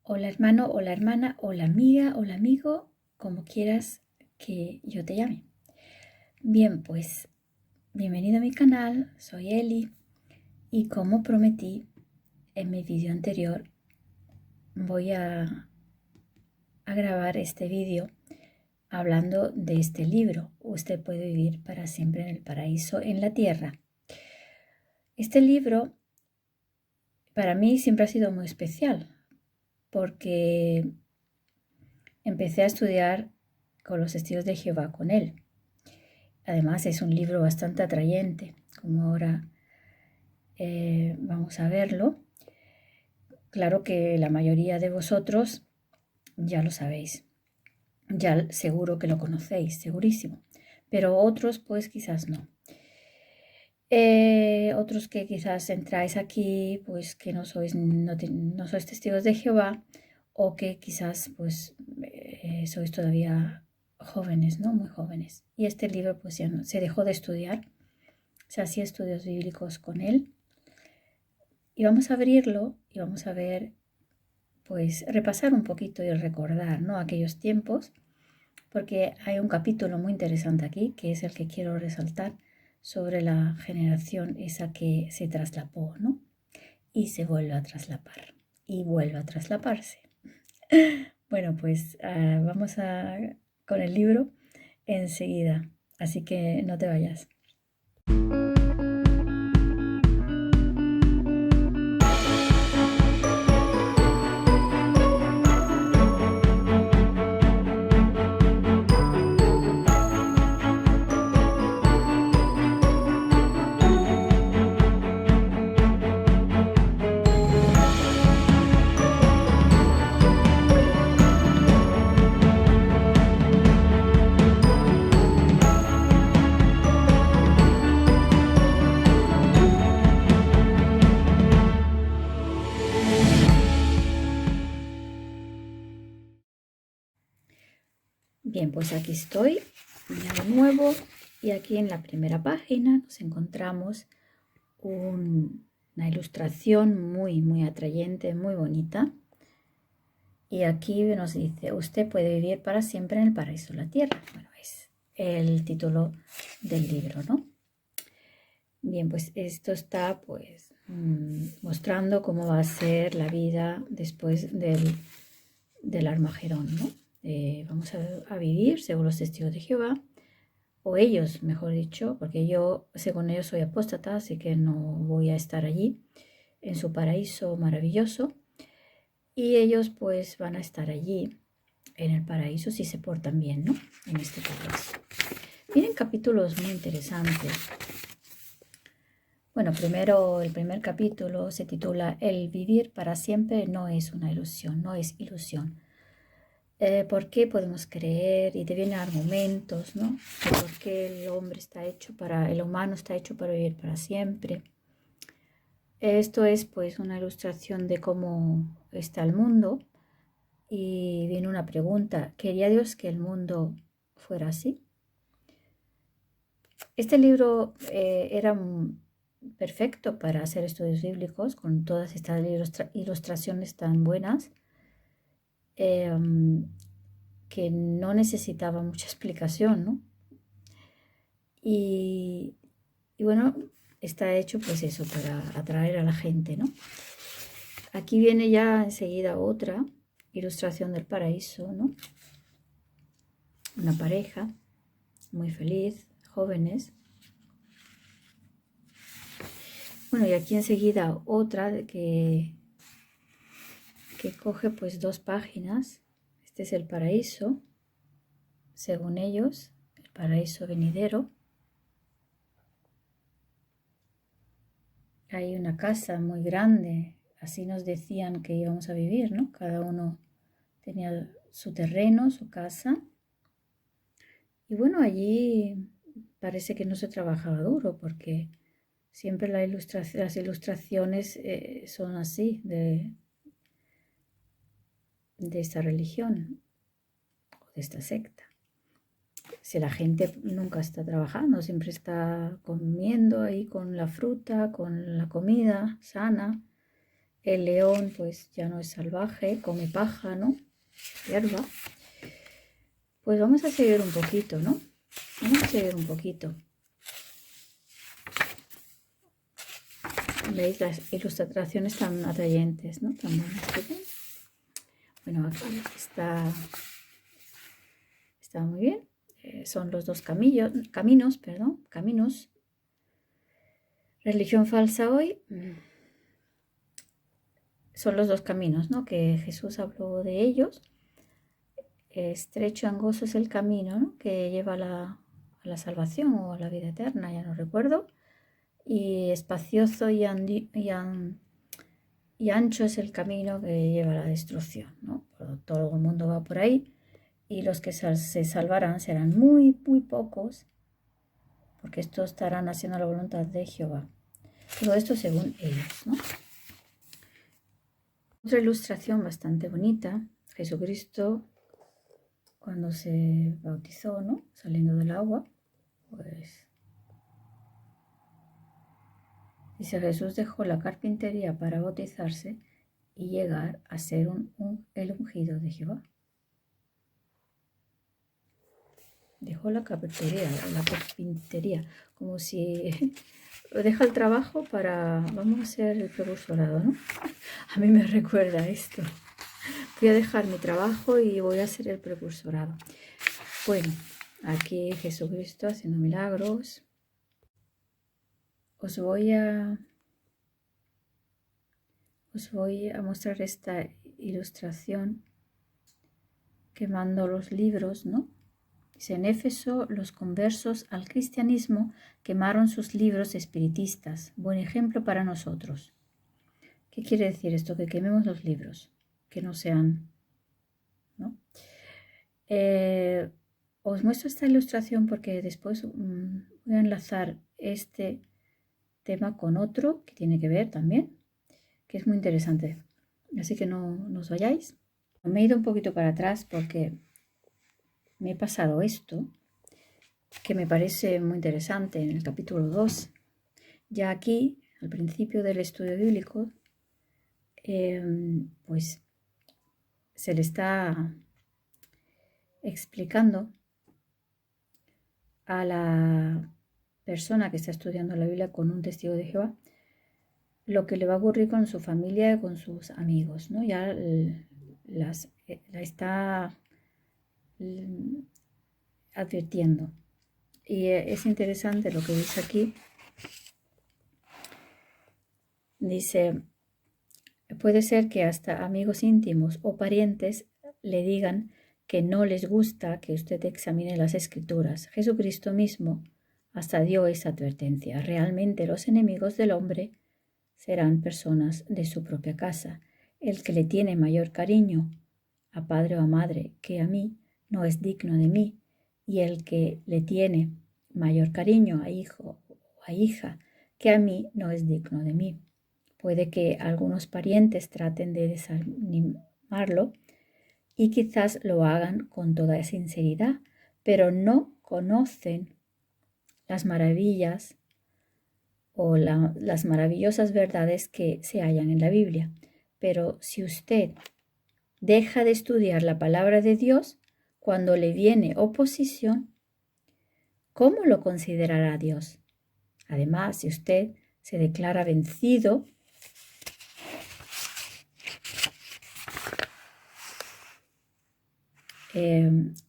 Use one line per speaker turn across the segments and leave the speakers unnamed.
Hola hermano, hola hermana, hola amiga, hola amigo, como quieras que yo te llame. Bien, pues bienvenido a mi canal, soy Eli y como prometí en mi vídeo anterior voy a grabar este vídeo hablando de este libro, Usted puede vivir para siempre en el paraíso en la tierra. Este libro para mí siempre ha sido muy especial porque empecé a estudiar con los testigos de Jehová con él. Además es un libro bastante atrayente, como ahora vamos a verlo. Claro que la mayoría de vosotros ya lo sabéis, ya seguro que lo conocéis, segurísimo, pero otros pues quizás no. Otros que quizás entráis aquí pues que no sois testigos de Jehová o que quizás pues sois todavía jóvenes, ¿no? Muy jóvenes. Y este libro pues ya no, se dejó de estudiar. Se hacía estudios bíblicos con él. Y vamos a abrirlo y vamos a ver, pues repasar un poquito y recordar, ¿no? Aquellos tiempos, porque hay un capítulo muy interesante aquí, que es el que quiero resaltar, sobre la generación esa que se traslapó, ¿no? Y se vuelve a traslapar, y vuelve a traslaparse. Bueno, pues vamos con el libro enseguida, así que no te vayas. Bien, pues aquí estoy ya de nuevo y aquí en la primera página nos encontramos una ilustración muy atrayente, muy bonita. Y aquí nos dice, usted puede vivir para siempre en el paraíso de la tierra. Bueno, es el título del libro, ¿no? Bien, pues esto está pues mostrando cómo va a ser la vida después del Armagedón, ¿no? Vamos a vivir según los testigos de Jehová, o ellos, mejor dicho, porque yo, según ellos, soy apóstata, así que no voy a estar allí, en su paraíso maravilloso, y ellos pues van a estar allí, en el paraíso, si se portan bien, ¿no? En este paraíso. Vienen capítulos muy interesantes. Bueno, primero, el primer capítulo se titula El vivir para siempre no es una ilusión, no es ilusión. ¿Por qué podemos creer? Y te vienen argumentos, ¿no? De por qué el humano está hecho para vivir para siempre. Esto es pues una ilustración de cómo está el mundo. Y viene una pregunta, ¿quería Dios que el mundo fuera así? Este libro era perfecto para hacer estudios bíblicos con todas estas ilustraciones tan buenas que no necesitaba mucha explicación, ¿no? Y bueno, está hecho pues eso, para atraer a la gente, ¿no? Aquí viene ya enseguida otra ilustración del paraíso, ¿no? Una pareja muy feliz, jóvenes. Bueno, y aquí enseguida otra que coge pues 2 páginas. Este es el paraíso, según ellos, el paraíso venidero. Hay una casa muy grande, así nos decían que íbamos a vivir, ¿no? Cada uno tenía su terreno, su casa. Y bueno, allí parece que no se trabajaba duro porque siempre las ilustraciones son así, de esta religión o de esta secta. Si la gente nunca está trabajando, siempre está comiendo ahí con la fruta, con la comida sana, el león pues ya no es salvaje, come paja, ¿no? Hierba. Pues vamos a seguir un poquito, ¿no? Vamos a seguir un poquito. ¿Veis? Las ilustraciones tan atrayentes, ¿no? Tan buenas que ven. Bueno, aquí está muy bien. Son los dos caminos. Religión falsa hoy. Son los dos caminos, ¿no? Que Jesús habló de ellos. Estrecho, angosto es el camino, ¿no? Que lleva a la salvación o a la vida eterna, ya no recuerdo. Y espacioso y ancho es el camino que lleva a la destrucción, ¿no? Todo el mundo va por ahí y los que se salvarán serán muy, muy pocos, porque estos estarán haciendo la voluntad de Jehová. Todo esto según ellos, ¿no? Otra ilustración bastante bonita, Jesucristo cuando se bautizó, ¿no? Saliendo del agua, pues dice, Jesús dejó la carpintería para bautizarse y llegar a ser el ungido de Jehová. Dejó la carpintería, como si deja el trabajo vamos a hacer el precursorado, ¿no? A mí me recuerda esto. Voy a dejar mi trabajo y voy a hacer el precursorado. Bueno, aquí Jesucristo haciendo milagros. Os voy a mostrar esta ilustración quemando los libros, ¿no? Dice, en Éfeso los conversos al cristianismo quemaron sus libros espiritistas. Buen ejemplo para nosotros. ¿Qué quiere decir esto? Que quememos los libros, que no sean, ¿no? Os muestro esta ilustración porque después voy a enlazar este tema con otro que tiene que ver también, que es muy interesante. Así que no os vayáis. Me he ido un poquito para atrás porque me he pasado esto, que me parece muy interesante en el capítulo 2. Ya aquí, al principio del estudio bíblico, pues se le está explicando a la persona que está estudiando la Biblia con un testigo de Jehová lo que le va a ocurrir con su familia y con sus amigos, ¿no? Ya la está advirtiendo. Y es interesante lo que dice aquí. Dice, puede ser que hasta amigos íntimos o parientes le digan que no les gusta que usted examine las escrituras. Jesucristo mismo hasta dio esa advertencia. Realmente los enemigos del hombre serán personas de su propia casa. El que le tiene mayor cariño a padre o a madre que a mí no es digno de mí, y el que le tiene mayor cariño a hijo o a hija que a mí no es digno de mí. Puede que algunos parientes traten de desanimarlo y quizás lo hagan con toda sinceridad, pero no conocen las maravillas o las maravillosas verdades que se hallan en la Biblia. Pero si usted deja de estudiar la palabra de Dios, cuando le viene oposición, ¿cómo lo considerará Dios? Además, si usted se declara vencido,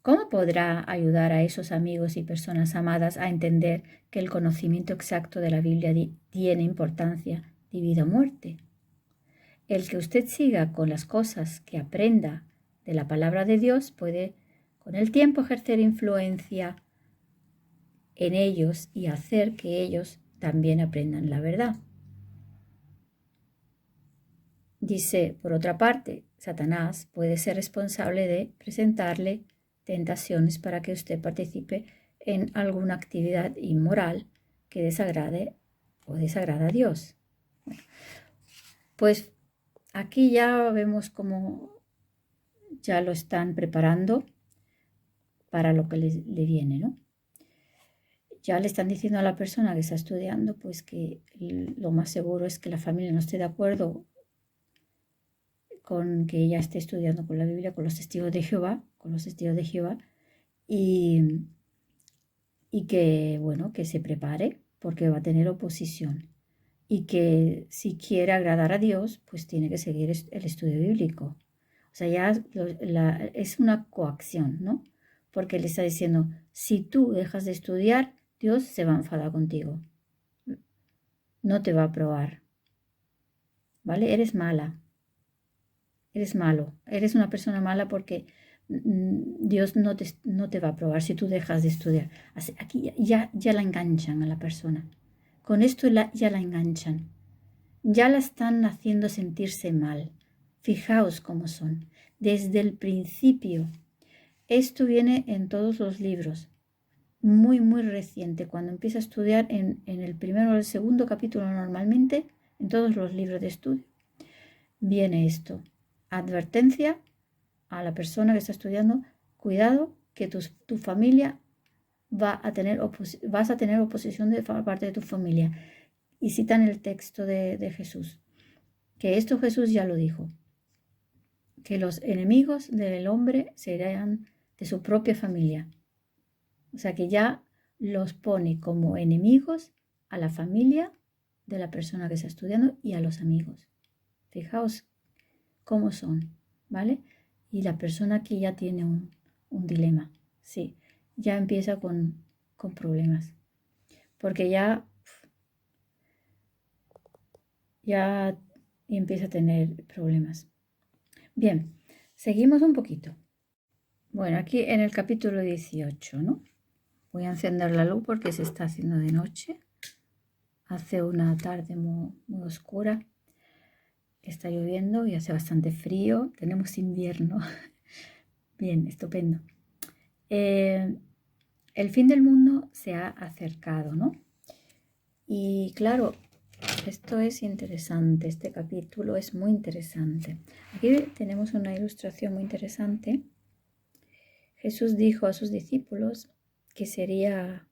¿cómo podrá ayudar a esos amigos y personas amadas a entender que el conocimiento exacto de la Biblia tiene importancia de vida o muerte? El que usted siga con las cosas que aprenda de la palabra de Dios puede con el tiempo ejercer influencia en ellos y hacer que ellos también aprendan la verdad. Dice, por otra parte, Satanás puede ser responsable de presentarle tentaciones para que usted participe en alguna actividad inmoral que desagrade o desagrada a Dios. Bueno, pues aquí ya vemos cómo ya lo están preparando para lo que le viene, ¿no? Ya le están diciendo a la persona que está estudiando, pues que lo más seguro es que la familia no esté de acuerdo con que ella esté estudiando con la Biblia, con los testigos de Jehová, y, y que, bueno, que se prepare porque va a tener oposición y que si quiere agradar a Dios, pues tiene que seguir el estudio bíblico. O sea, ya es una coacción, ¿no? Porque le está diciendo, si tú dejas de estudiar, Dios se va a enfadar contigo. No te va a aprobar. ¿Vale? Eres mala. Eres malo. Eres una persona mala porque Dios no te va a aprobar si tú dejas de estudiar. Aquí ya la enganchan a la persona. Con esto ya la enganchan. Ya la están haciendo sentirse mal. Fijaos cómo son. Desde el principio. Esto viene en todos los libros. Muy, muy reciente. Cuando empieza a estudiar en el primero o el segundo capítulo normalmente, en todos los libros de estudio, viene esto. Advertencia a la persona que está estudiando. Cuidado que tu familia vas a tener oposición de parte de tu familia. Y citan el texto de Jesús. Que esto Jesús ya lo dijo. Que los enemigos del hombre serán de su propia familia. O sea que ya los pone como enemigos a la familia de la persona que está estudiando y a los amigos. Fijaos cómo son, ¿vale? Y la persona aquí ya tiene un dilema, sí, ya empieza con problemas, porque ya empieza a tener problemas. Bien, seguimos un poquito. Bueno, aquí en el capítulo 18, ¿no? Voy a encender la luz porque se está haciendo de noche. Hace una tarde muy, muy oscura. Está lloviendo y hace bastante frío. Tenemos invierno. Bien, estupendo. El fin del mundo se ha acercado, ¿no? Y claro, esto es interesante. Este capítulo es muy interesante. Aquí tenemos una ilustración muy interesante. Jesús dijo a sus discípulos que sería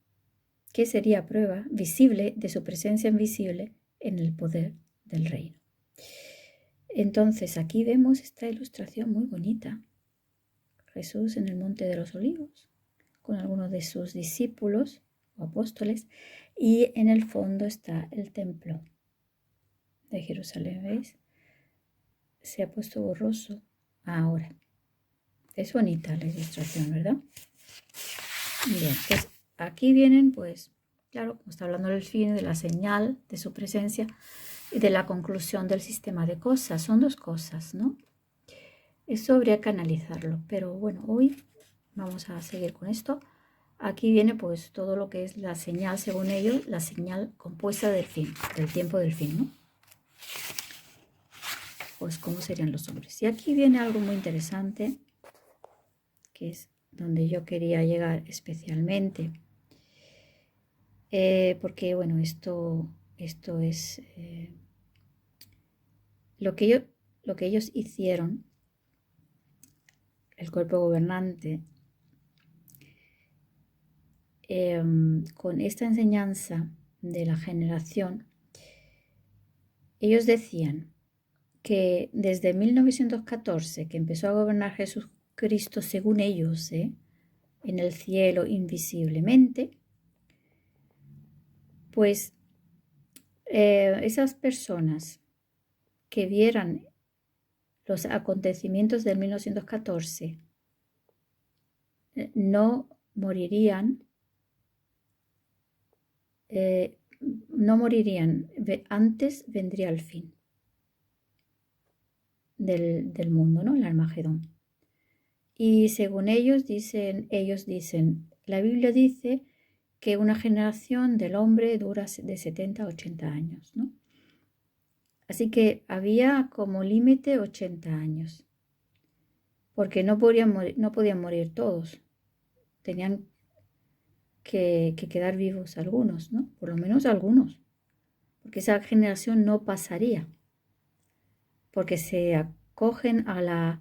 prueba visible de su presencia invisible en el poder del reino. Entonces aquí vemos esta ilustración muy bonita. Jesús en el Monte de los Olivos, con algunos de sus discípulos o apóstoles, y en el fondo está el templo de Jerusalén, ¿veis? Se ha puesto borroso ahora. Es bonita la ilustración, ¿verdad? Bien, pues aquí vienen, pues, claro, como está hablando del fin, de la señal, de su presencia y de la conclusión del sistema de cosas. Son dos cosas, ¿no? Eso habría que analizarlo, pero bueno, hoy vamos a seguir con esto. Aquí viene pues todo lo que es la señal, según ellos, la señal compuesta del fin, del tiempo del fin, ¿no? Pues cómo serían los hombres. Y aquí viene algo muy interesante, que es donde yo quería llegar especialmente, porque bueno, esto es lo que ellos hicieron, el cuerpo gobernante, con esta enseñanza de la generación. Ellos decían que desde 1914, que empezó a gobernar Jesucristo según ellos, en el cielo invisiblemente, pues esas personas que vieran los acontecimientos del 1914 no morirían, antes vendría el fin del mundo, ¿no? El Armagedón. Y según ellos dicen, la Biblia dice que una generación del hombre dura de 70 a 80 años, ¿no? Así que había como límite 80 años, porque no podían morir todos, tenían que quedar vivos algunos, ¿no? Por lo menos algunos, porque esa generación no pasaría, porque se acogen al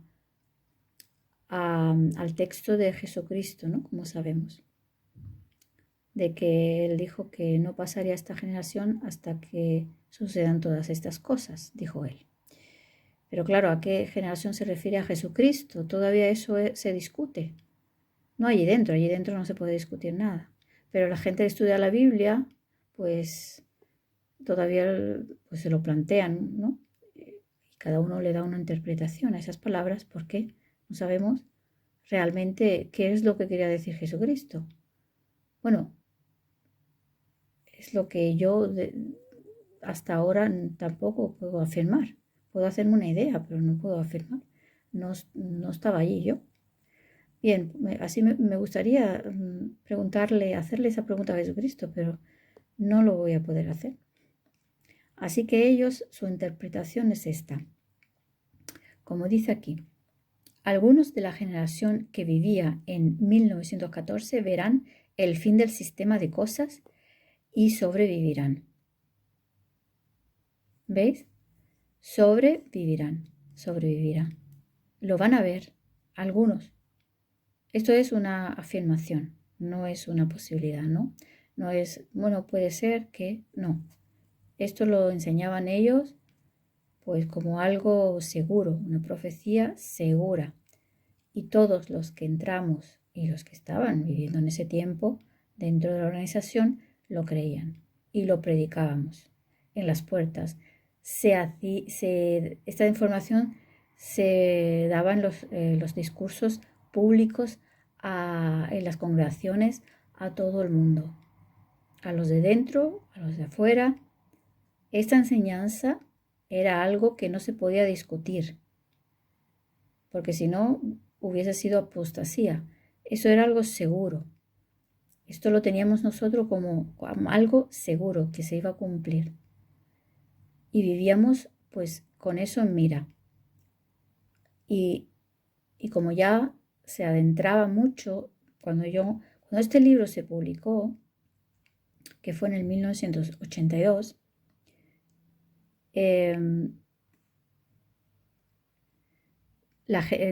texto de Jesucristo, ¿no? Como sabemos, de que él dijo que no pasaría esta generación hasta que sucedan todas estas cosas, dijo él. Pero claro, ¿a qué generación se refiere a Jesucristo? Todavía eso se discute. No allí dentro no se puede discutir nada. Pero la gente que estudia la Biblia, pues todavía pues, se lo plantean, ¿no? Y cada uno le da una interpretación a esas palabras porque no sabemos realmente qué es lo que quería decir Jesucristo. Bueno, es lo que yo hasta ahora tampoco puedo afirmar. Puedo hacerme una idea, pero no puedo afirmar. No estaba allí yo. Bien, así me gustaría preguntarle, hacerle esa pregunta a Jesucristo, pero no lo voy a poder hacer. Así que ellos, su interpretación es esta. Como dice aquí, algunos de la generación que vivía en 1914 verán el fin del sistema de cosas y sobrevivirán. ¿Veis? Sobrevivirán. Lo van a ver algunos. Esto es una afirmación, no es una posibilidad, ¿no? No es, bueno, puede ser que no. Esto lo enseñaban ellos pues como algo seguro, una profecía segura. Y todos los que entramos y los que estaban viviendo en ese tiempo dentro de la organización lo creían y lo predicábamos en las puertas. Esta información se daba en los discursos públicos en las congregaciones a todo el mundo, a los de dentro, a los de afuera. Esta enseñanza era algo que no se podía discutir, porque si no hubiese sido apostasía. Eso era algo seguro. Esto lo teníamos nosotros como algo seguro que se iba a cumplir. Y vivíamos pues con eso en mira. Y como ya se adentraba mucho, cuando este libro se publicó, que fue en el 1982,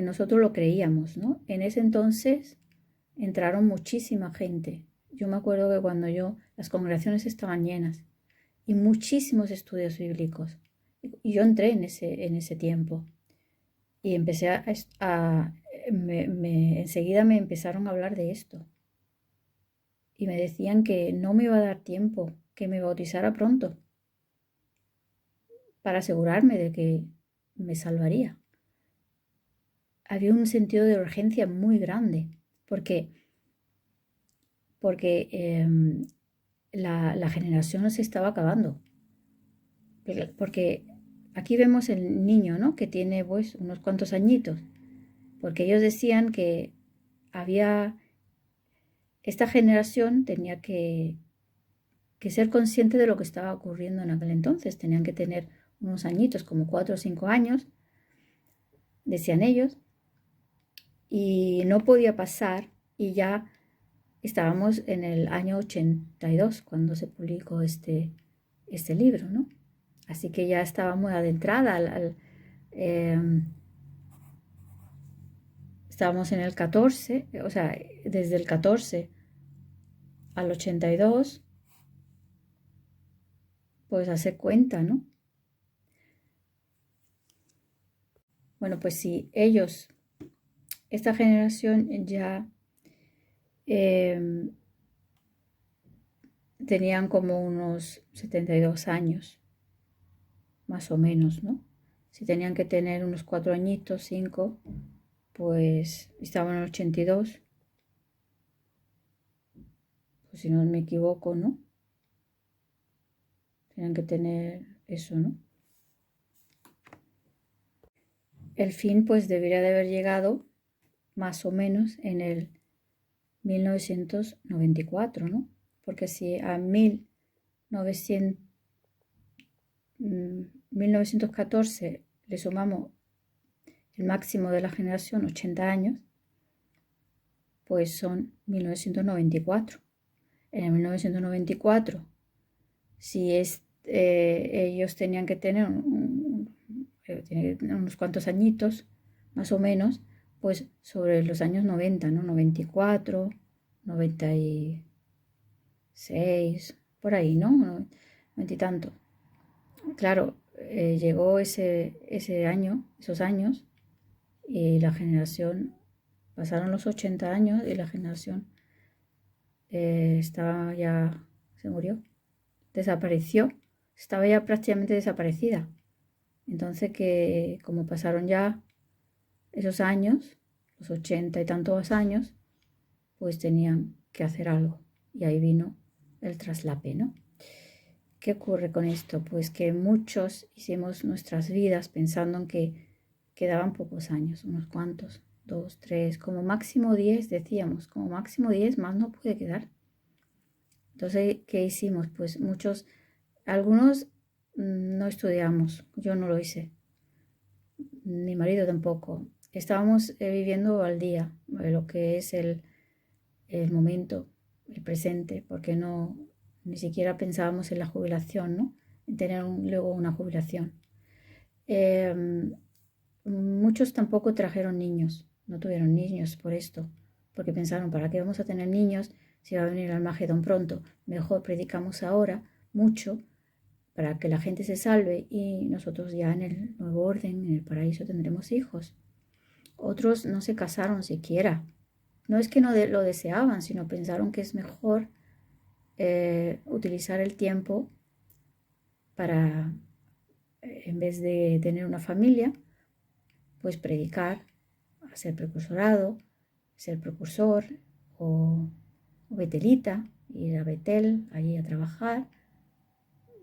nosotros lo creíamos, ¿no? En ese entonces entraron muchísima gente. Yo me acuerdo que cuando las congregaciones estaban llenas y muchísimos estudios bíblicos. Y yo entré en ese tiempo y empecé enseguida me empezaron a hablar de esto. Y me decían que no me iba a dar tiempo, que me bautizara pronto, para asegurarme de que me salvaría. Había un sentido de urgencia muy grande, porque la generación se estaba acabando. Porque aquí vemos el niño, ¿no? Que tiene pues unos cuantos añitos, porque ellos decían que esta generación tenía que ser consciente de lo que estaba ocurriendo en aquel entonces. Tenían que tener unos añitos, como 4 o 5 años, decían ellos, y no podía pasar, y ya estábamos en el año 82 cuando se publicó este libro, ¿no? Así que ya estaba muy adentrada estábamos en el 14, o sea, desde el 14 al 82, pues hace cuenta, ¿no? Bueno, pues si esta generación ya tenían como unos 72 años, más o menos, ¿no? Si tenían que tener unos 4 añitos, 5, pues estaban en el 82, pues si no me equivoco, ¿no? Tenían que tener eso, ¿no? El fin pues debería de haber llegado más o menos en el 1994, ¿no? Porque si a 1914 le sumamos el máximo de la generación, 80 años, pues son 1994. En el 1994, si ellos tenían que tener unos cuantos añitos, más o menos, pues sobre los años 90, ¿no? 94, 96, por ahí, ¿no? 90 y tanto. Claro, llegó ese año, esos años, y la generación, pasaron los 80 años y la generación estaba ya, se murió, desapareció, estaba ya prácticamente desaparecida. Entonces que como pasaron ya esos años, los 80 y tantos años, pues tenían que hacer algo. Y ahí vino el traslape, ¿no? ¿Qué ocurre con esto? Pues que muchos hicimos nuestras vidas pensando en que quedaban pocos años, unos cuantos, 2, 3, como máximo 10, decíamos, como máximo 10, más no puede quedar. Entonces, ¿qué hicimos? Pues algunos no estudiamos, yo no lo hice, mi marido tampoco. Estábamos viviendo al día, lo que es el momento, el presente, porque ni siquiera pensábamos en la jubilación, ¿no? En tener luego una jubilación. Muchos tampoco trajeron niños, no tuvieron niños por esto, porque pensaron, ¿para qué vamos a tener niños si va a venir el Armagedón pronto? Mejor predicamos ahora mucho para que la gente se salve y nosotros ya en el nuevo orden, en el paraíso, tendremos hijos. Otros no se casaron siquiera. No es que no lo deseaban, sino pensaron que es mejor utilizar el tiempo para, en vez de tener una familia, pues predicar, hacer precursorado, ser precursor o betelita, ir a Betel, allí a trabajar,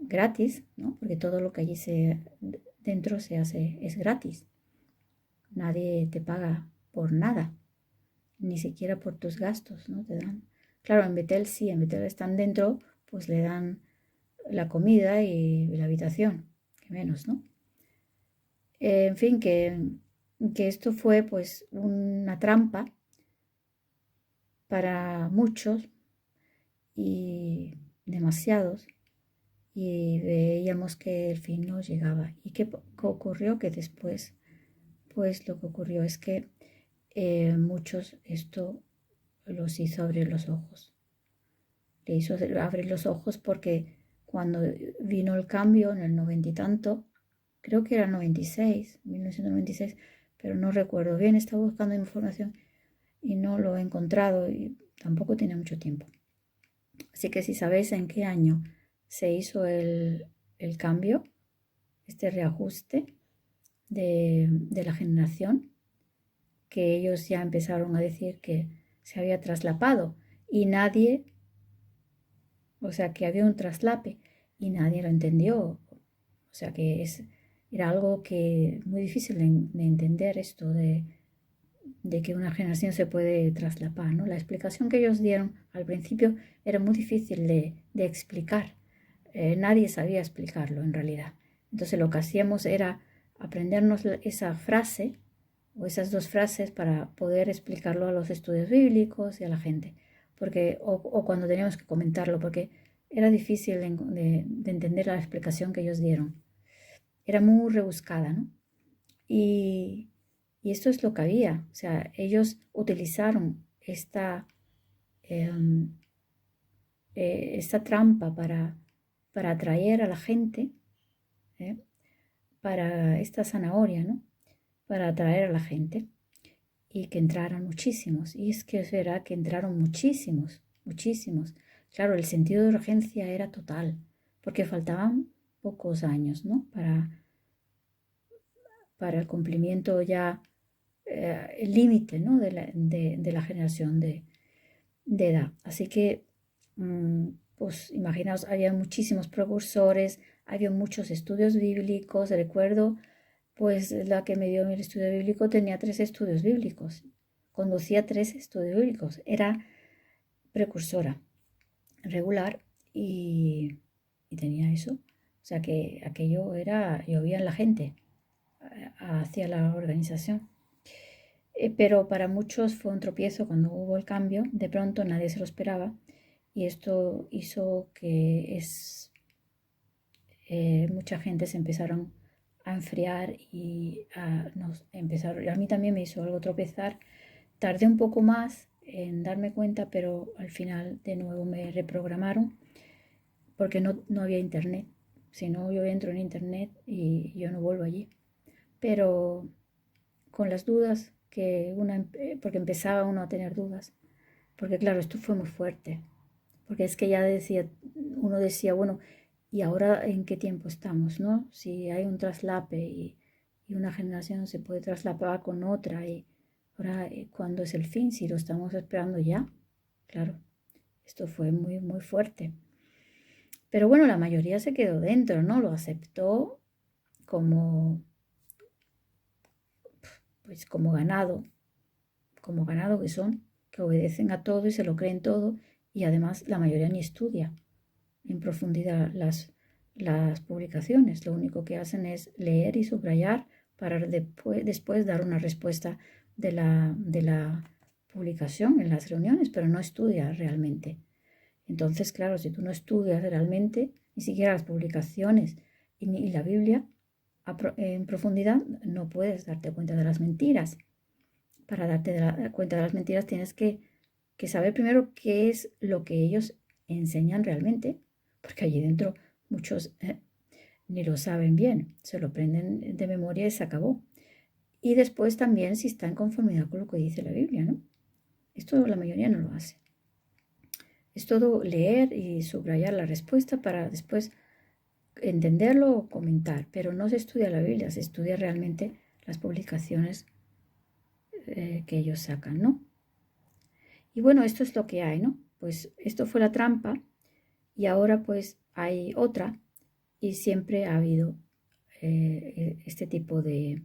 gratis, ¿no? Porque todo lo que allí dentro se hace es gratis. Nadie te paga por nada, ni siquiera por tus gastos, ¿no? Te dan. Claro, en Betel sí, en Betel están dentro, pues le dan la comida y la habitación, que menos, ¿no? En fin, que esto fue pues una trampa para muchos y demasiados, y veíamos que el fin no llegaba. ¿Y qué ocurrió? Que después, pues lo que ocurrió es que muchos esto los hizo abrir los ojos. Le hizo abrir los ojos porque cuando vino el cambio en el 90 y tanto, creo que era el 96, 1996, pero no recuerdo bien, estaba buscando información y no lo he encontrado y tampoco tiene mucho tiempo. Así que si sabéis en qué año se hizo el cambio, este reajuste de la generación, que ellos ya empezaron a decir que se había traslapado y nadie, o sea, que había un traslape y nadie lo entendió. O sea, que era algo que muy difícil de entender esto de que una generación se puede traslapar, ¿no? La explicación que ellos dieron al principio era muy difícil de explicar. Nadie sabía explicarlo en realidad. Entonces lo que hacíamos era aprendernos esa frase o esas dos frases para poder explicarlo a los estudios bíblicos y a la gente, o cuando teníamos que comentarlo, porque era difícil de entender la explicación que ellos dieron. Era muy rebuscada, ¿no? Y esto es lo que había. O sea, ellos utilizaron esta trampa para atraer a la gente, para esta zanahoria, ¿no? Para atraer a la gente y que entraran muchísimos. Y es que es verdad que entraron muchísimos, muchísimos. Claro, el sentido de urgencia era total, porque faltaban pocos años, ¿no? Para el cumplimiento ya, el límite, ¿no? de la generación de edad. Así que, pues imaginaos, había muchísimos precursores, había muchos estudios bíblicos. Recuerdo, pues la que me dio mi estudio bíblico tenía 3 estudios bíblicos, conducía 3 estudios bíblicos, era precursora regular y tenía eso. O sea que aquello llovía en la gente hacia la organización. Pero para muchos fue un tropiezo cuando hubo el cambio. De pronto nadie se lo esperaba y esto hizo que mucha gente se empezaron a enfriar y a mí también me hizo algo tropezar. Tardé un poco más en darme cuenta, pero al final de nuevo me reprogramaron porque no había internet. Si no, yo entro en internet y yo no vuelvo allí. Pero con las dudas porque empezaba uno a tener dudas, porque claro, esto fue muy fuerte, porque es que uno decía, bueno, ¿y ahora en qué tiempo estamos, no? Si hay un traslape y una generación se puede traslapar con otra, y ahora, ¿cuándo es el fin? Si lo estamos esperando ya, claro, esto fue muy, muy fuerte. Pero bueno, la mayoría se quedó dentro, ¿no? Lo aceptó como, pues como ganado que son, que obedecen a todo y se lo creen todo, y además la mayoría ni estudia en profundidad las publicaciones. Lo único que hacen es leer y subrayar para después dar una respuesta de la publicación en las reuniones, pero no estudia realmente. Entonces, claro, si tú no estudias realmente, ni siquiera las publicaciones y la Biblia en profundidad, no puedes darte cuenta de las mentiras. Para darte cuenta de las mentiras tienes que saber primero qué es lo que ellos enseñan realmente, porque allí dentro muchos ni lo saben bien, se lo aprenden de memoria y se acabó. Y después también si está en conformidad con lo que dice la Biblia, ¿no? Esto la mayoría no lo hace. Es todo leer y subrayar la respuesta para después entenderlo o comentar, pero no se estudia la Biblia, se estudia realmente las publicaciones que ellos sacan, ¿no? Y bueno, esto es lo que hay, ¿no? Pues esto fue la trampa y ahora pues hay otra y siempre ha habido este tipo de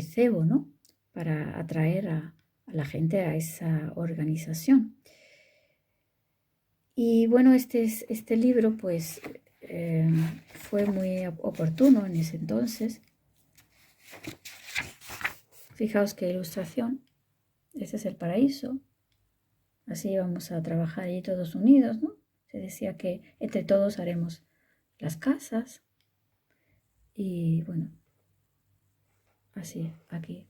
cebo, ¿no? Para atraer a la gente a esa organización. Y bueno, este libro pues fue muy oportuno en ese entonces. Fijaos qué ilustración. Este es el paraíso. Así vamos a trabajar allí todos unidos, ¿no? Se decía que entre todos haremos las casas. Y bueno, así, aquí.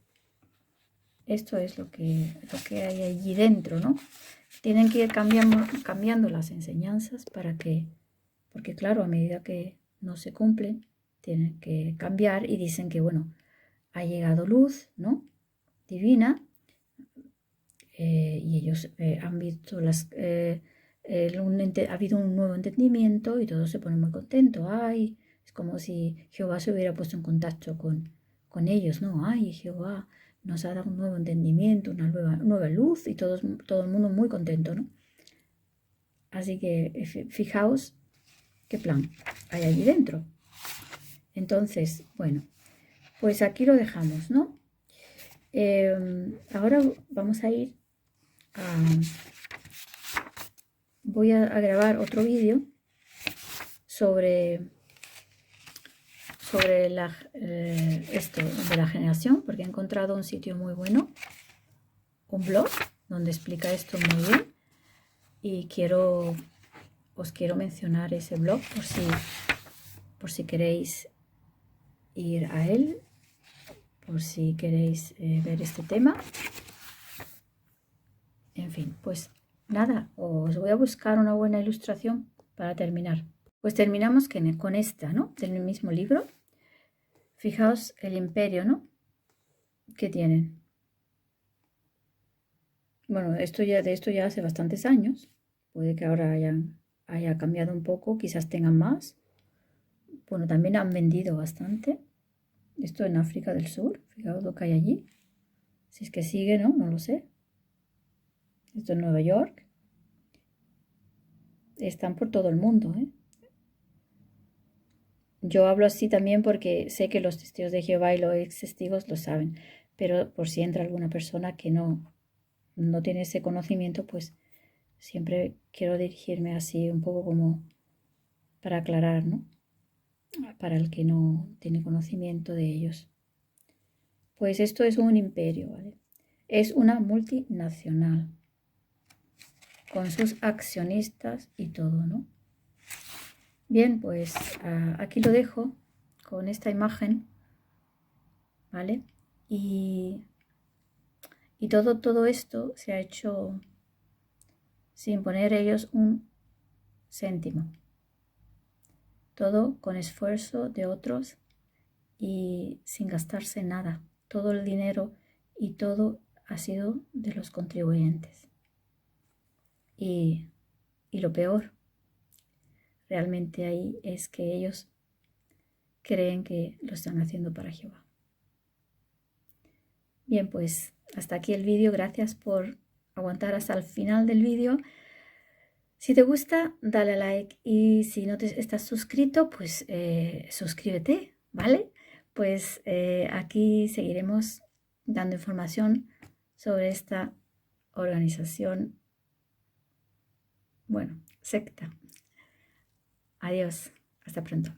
Esto es lo que hay allí dentro, ¿no? Tienen que ir cambiando las enseñanzas porque claro, a medida que no se cumplen, tienen que cambiar y dicen que, bueno, ha llegado luz, ¿no? Divina, y ellos han visto ha habido un nuevo entendimiento y todos se ponen muy contentos. Ay, es como si Jehová se hubiera puesto en contacto con ellos, ¿no? Ay, Jehová nos ha dado un nuevo entendimiento, una nueva luz y todo el mundo muy contento, ¿no? Así que fijaos qué plan hay allí dentro. Entonces, bueno, pues aquí lo dejamos, ¿no? Ahora vamos a ir voy a grabar otro vídeo sobre esto de la generación, porque he encontrado un sitio muy bueno, un blog donde explica esto muy bien, y os quiero mencionar ese blog por si queréis ir a él, por si queréis ver este tema. En fin, pues nada, os voy a buscar una buena ilustración para terminar. Pues terminamos con esta, ¿no? Del mismo libro. Fijaos el imperio, ¿no? Que tienen. Bueno, de esto ya hace bastantes años. Puede que ahora haya cambiado un poco, quizás tengan más. Bueno, también han vendido bastante. Esto en África del Sur, fijaos lo que hay allí. Si es que sigue, ¿no? No lo sé. Esto en Nueva York. Están por todo el mundo, ¿eh? Yo hablo así también porque sé que los testigos de Jehová y los ex testigos lo saben, pero por si entra alguna persona que no tiene ese conocimiento, pues siempre quiero dirigirme así un poco como para aclarar, ¿no? Para el que no tiene conocimiento de ellos. Pues esto es un imperio, ¿vale? Es una multinacional con sus accionistas y todo, ¿no? Bien, pues aquí lo dejo con esta imagen, ¿vale? Y todo esto se ha hecho sin poner ellos un céntimo. todo con esfuerzo de otros y sin gastarse nada. Todo el dinero y todo ha sido de los contribuyentes. Y lo peor realmente ahí es que ellos creen que lo están haciendo para Jehová. Bien, pues hasta aquí el vídeo. Gracias por aguantar hasta el final del vídeo. Si te gusta, dale a like, y si no te estás suscrito, pues suscríbete, ¿vale? Pues aquí seguiremos dando información sobre esta organización, bueno, secta. Adiós, hasta pronto.